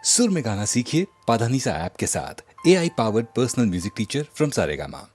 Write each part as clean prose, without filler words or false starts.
सुर में गाना सीखिए पाधानीसा ऐप के साथ। AI powered personal music teacher from Saregama.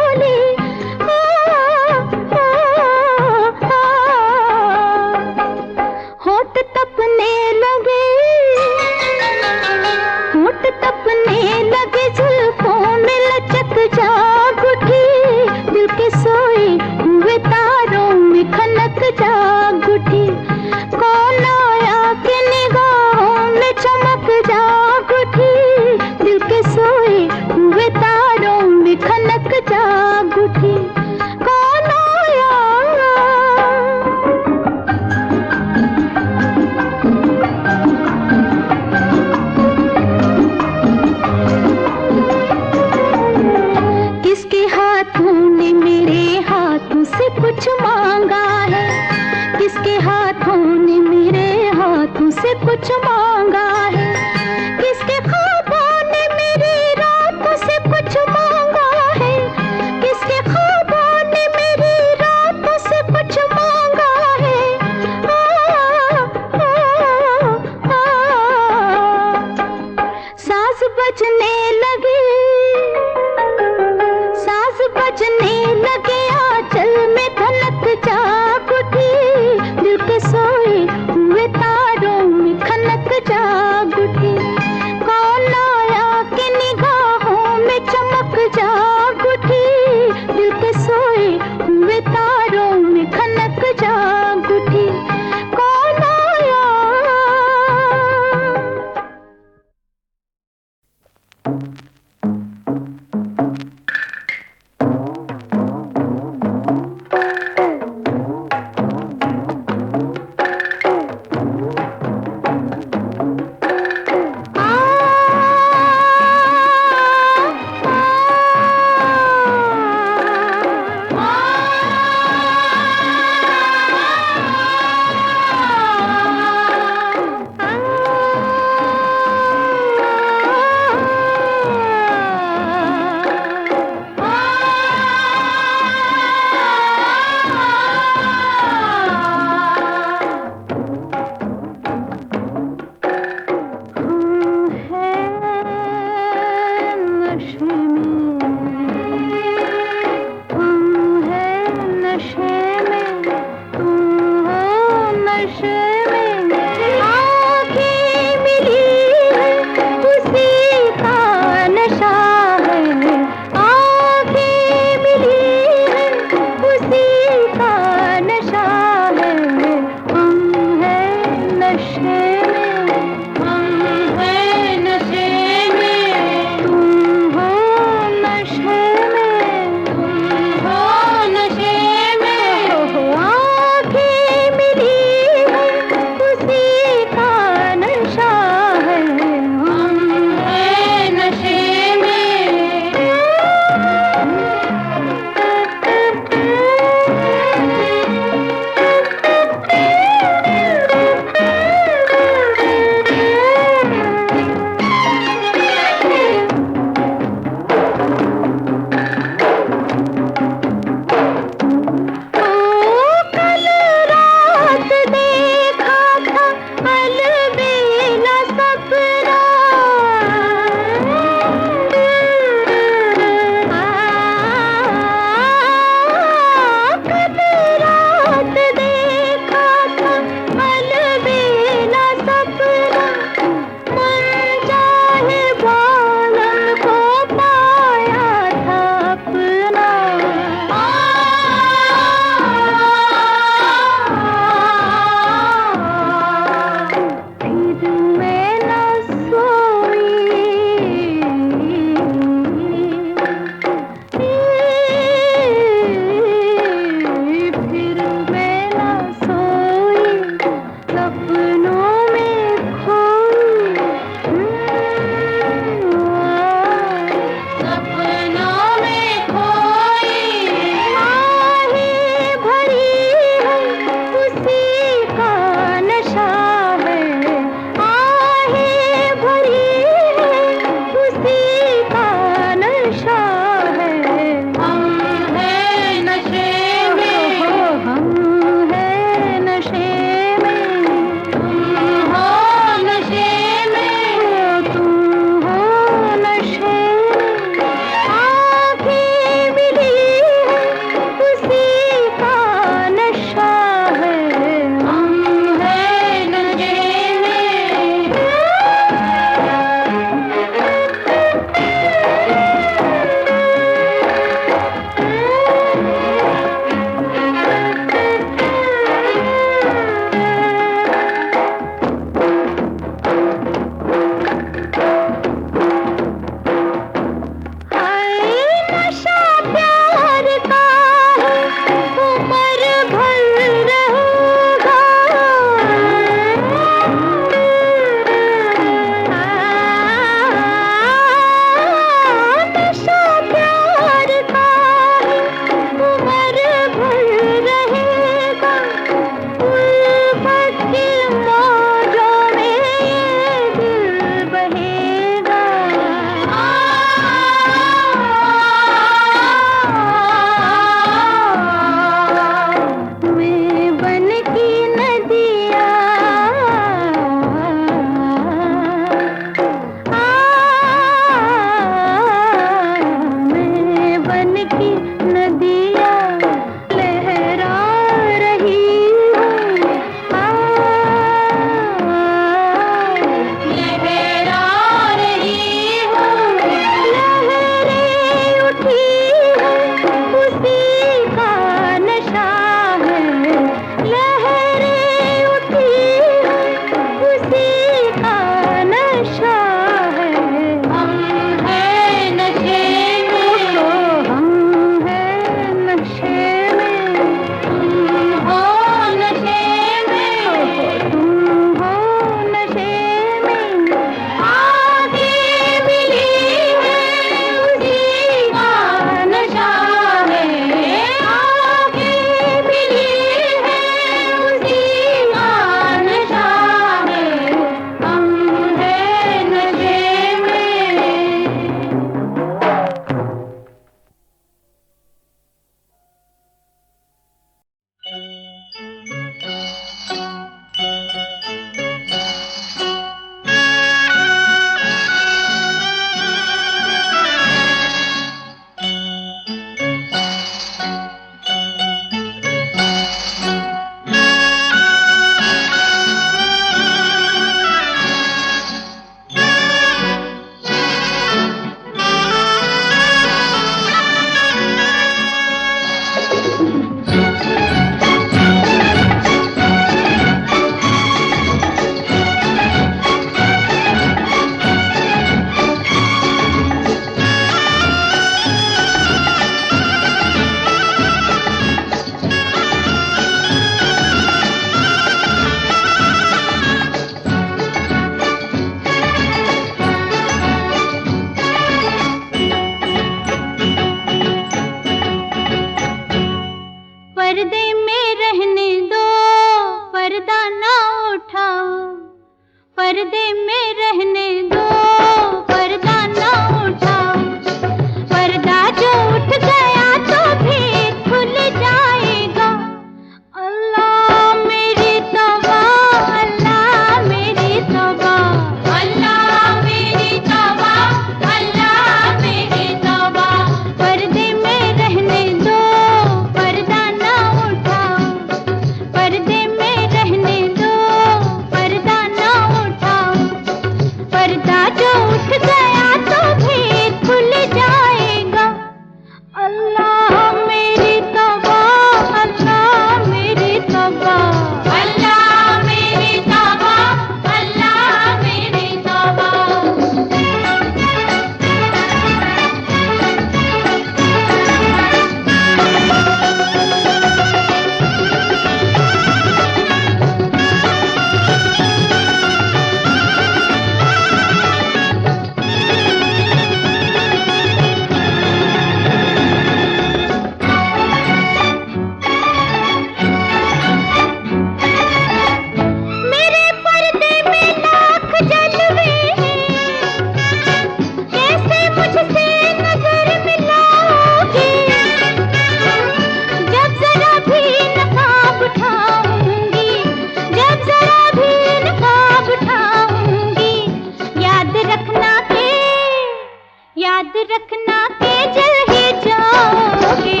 याद रखना के जल ही जाओगे।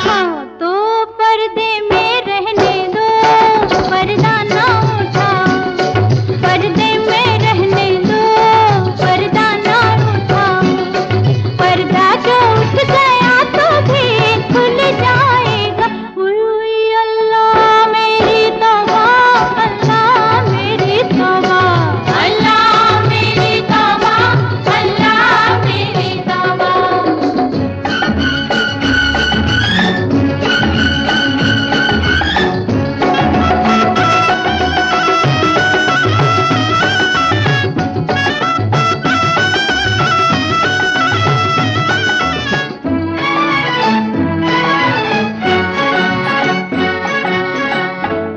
हाँ तो पर्दे में रहने दो, पर्दा ना उठाओ। पर्दे में रहने दो, पर्दा ना उठाओ। पर्दा जो उठ गया तो भी खुल जाएगा। उई अल्लाह मेरी तौबा, अल्लाह मेरी तौबा, अल्लाह मेरी तौबा, अल्लाह मेरी तौबा।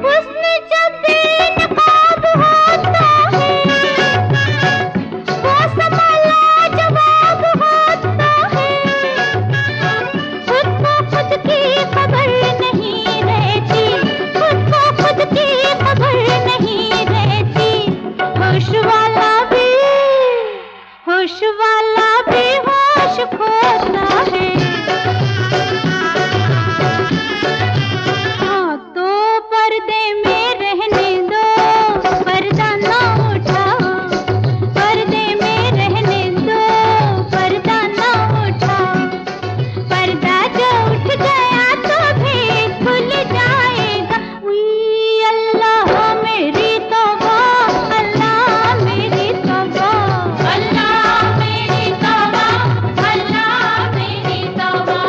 हुस्न जब बेनकाब होता है, वो समा लाजवाब होता है। खुद को खुद की खबर नहीं रहती, खुद को खुद की खबर नहीं रहती। होश वाला भी होश खोता है। हाँ तो पर्दे में रहने दो, पर्दा ना उठाओ। पर्दे में रहने दो, पर्दा ना उठाओ। पर्दा जो उठ गया तो भी खुल जाएगा। उई अल्लाह मेरी तौबा, अल्लाह मेरी तौबा, अल्लाह मेरी तौबा, अल्लाह मेरी तौबा।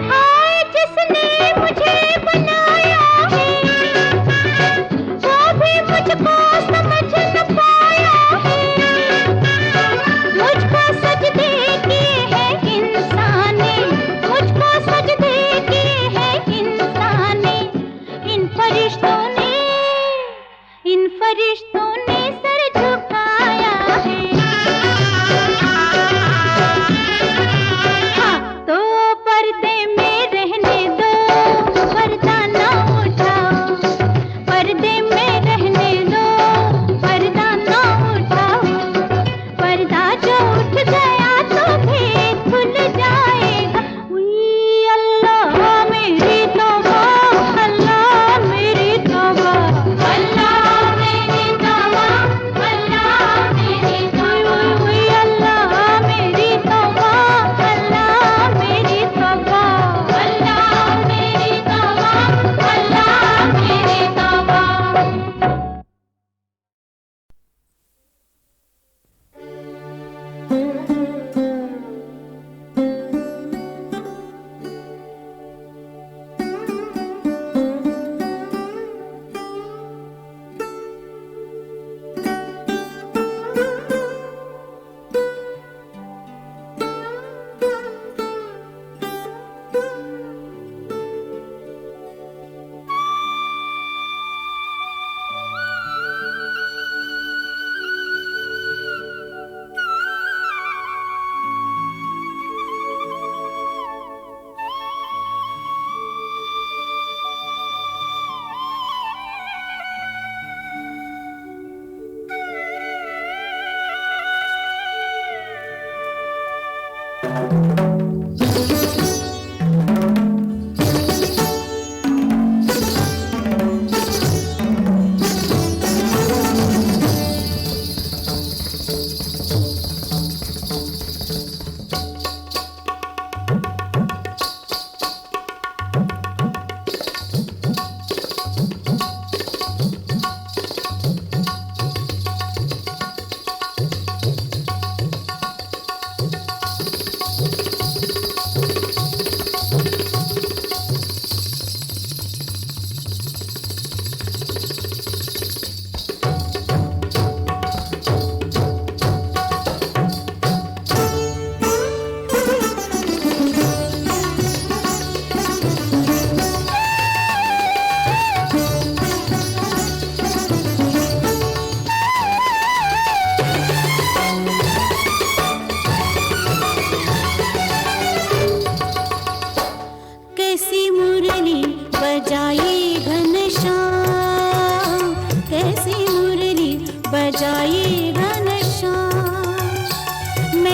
हाय जिसने मुझे बनाया है, वो भी मुझको समझ न पाया है। मुझको सजदे किए हैं इंसाने, मुझको सजदे किए हैं इंसाने। इन फरिश्तों ने सर झुकाया है। हाँ तो पर्दे में रहने दो, पर्दा ना उठाओ। पर्दे में रहने दो, पर्दा ना उठाओ। पर्दा जो उठ गया तो भी खुल जाएगा। उई अल्लाह मेरी तौबा, अल्लाह मेरी तौबा, अल्लाह मेरी तौबा, अल्लाह मेरी तौबा। उई अल्लाह मेरी तौबा, अल्लाह मेरी तौबा, अल्लाह मेरी तौबा, अल्लाह मेरी तौबा।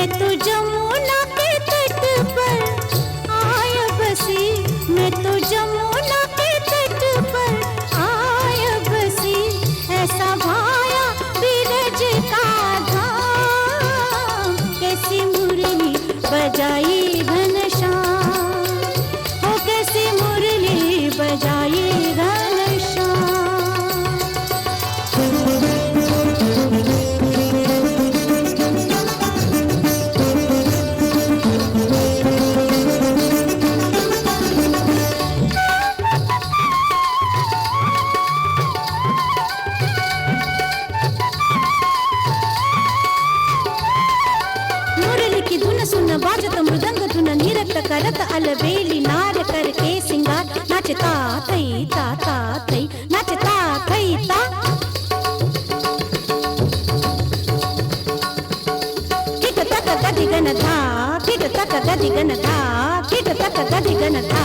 मैं तो जमुना के तट पर आय बसी, मैं तो जमुना के तट पर आय बसी, ऐसा भाया बीरज का धाम, कैसी मुरली बजाई घनश्याम, हो कैसी मुरली बजाई घनश्याम। बाजत मृदंग धुन निरत करत अलबेली नार करके सिंगार, नाचता थई ता ता थई, नाचता थई ता। किट तक गदि गन था, किट तक गदि गन था, किट तक गदि गन था।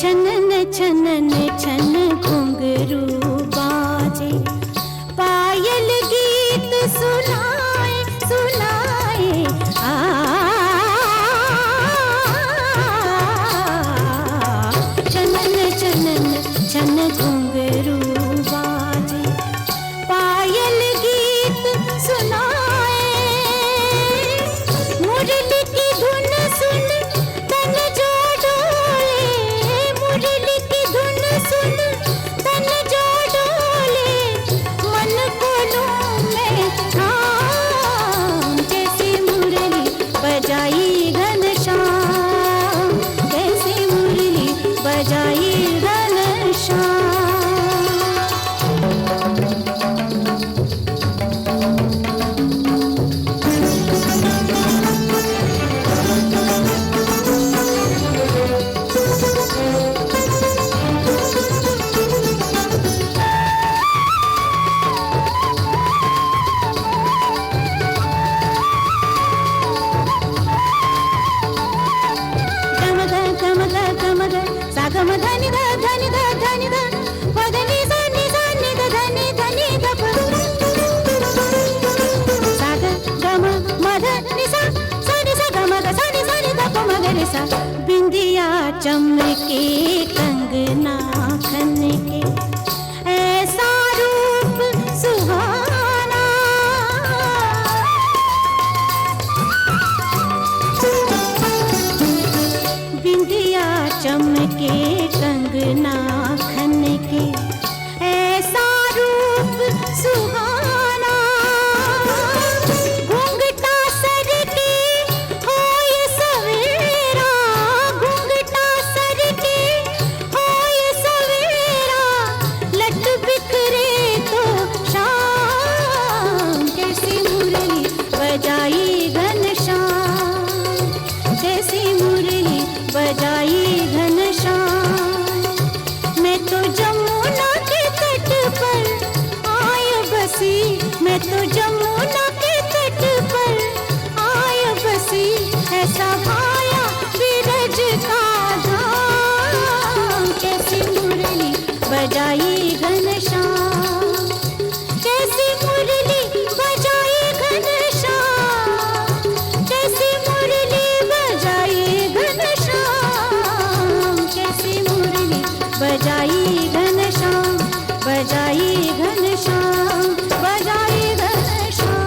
छनन छनन छन घुंघरू बाजे, पायल गीत सुनाए सुनाए, चनन चनन छन घुंघरू बाजे, पायल गीत सुनाए, मुरली की धुन सुन तन जो डोले, मुरली की धुन सुन तन जो डोले, मन को लूं मैं थाम, जैसी मुरली बजाई घनश्याम, कैसी मुरली बजाई घनश्याम। सागम धनि ध धनि ध धनि ध पदनि सनि सनि ध धनि धनि ध प, साग गम मध नि सा सनि सा गम ग सनि सनि ध प म ग रे सा। बिंदिया चमके कंगना खनके, ऐसा रूप सुहाना, बिंदिया चमके कंगना खनके, ऐसा रूप सुहाना, घूंघटा सर के होय सवेरा, घूंघटा सर के होय सवेरा, लट बिखरे तो शाम, कैसी मुरली बजाई घनश्याम, कैसी मुरली बजाई घनश्याम। मैं तो जमुना के तट पर आय बसी, मैं तो जमुना के तट पर आय बसी, ऐसा भाया बीरज का धाम, कैसी मुरली बजाई घनश्याम, कैसी मुरली बजाई घनश्याम, कैसी मुरली बजाई घनश्याम, कैसी मुरली बजाई घनश्याम, बजाई घनश्याम, बजाई घनश्याम।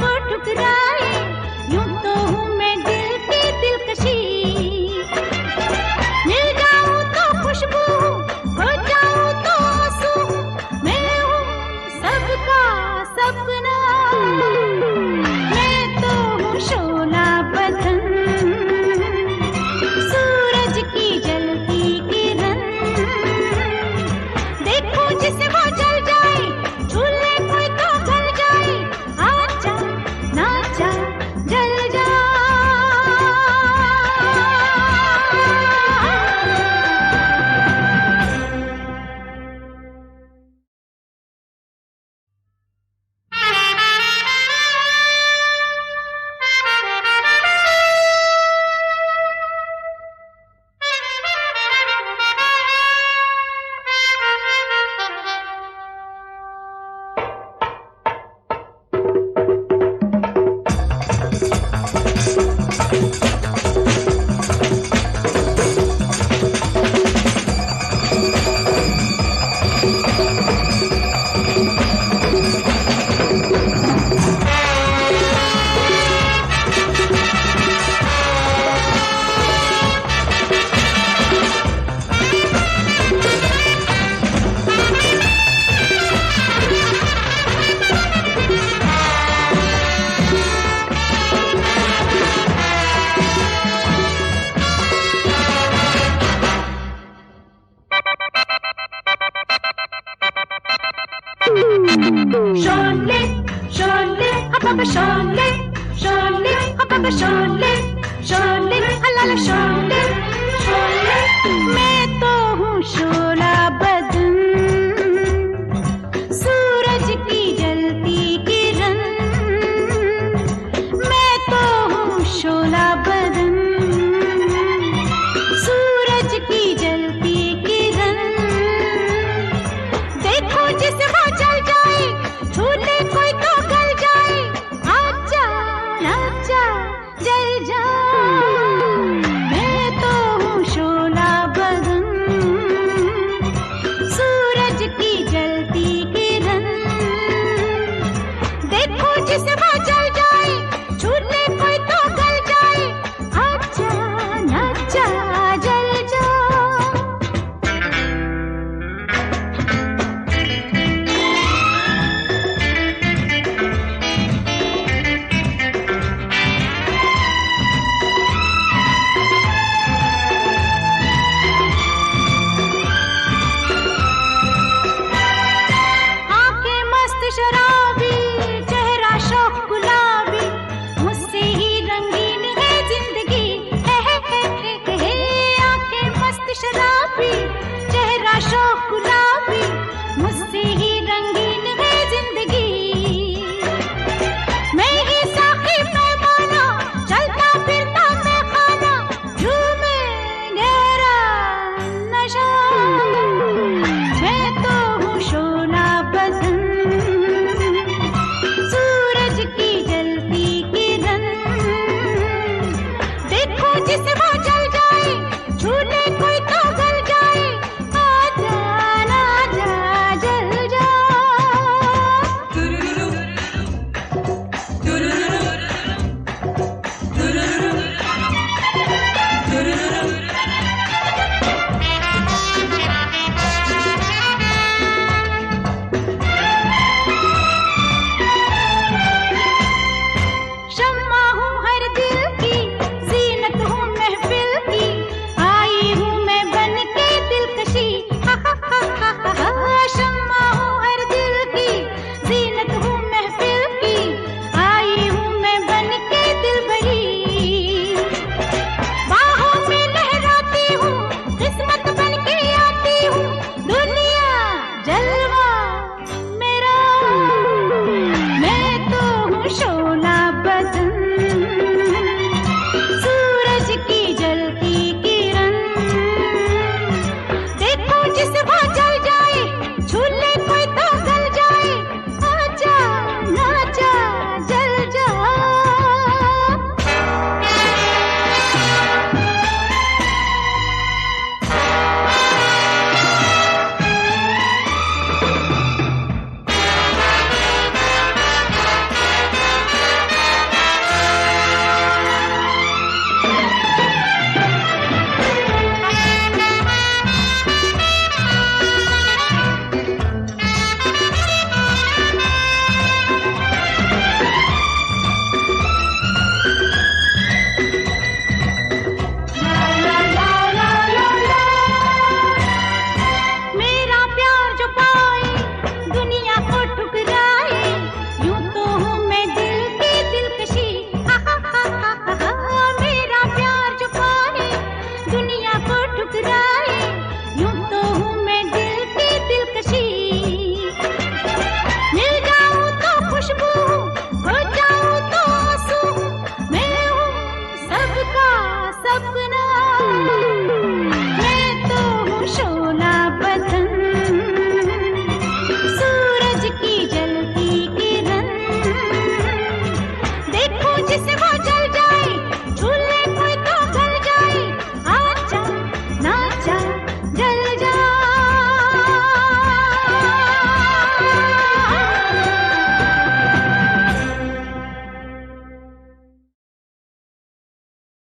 को ठुकराए, यूं तो हूँ मैं दिल की दिलकशी। मिल जाऊं तो खुशबू, हो जाऊं तो आंसू, मैं हूँ सबका सपना। मैं तो हूँ शोला बदन, सूरज की जलती किरण। देखो जिसे वो जल जाए, झूले कोई तो गल जाए। आजा नाचा जल जा। शोले शोले हबब शोले शोले हबब शोले शोले हलाला शोले शोले। मैं तो हूँ शोला बदन,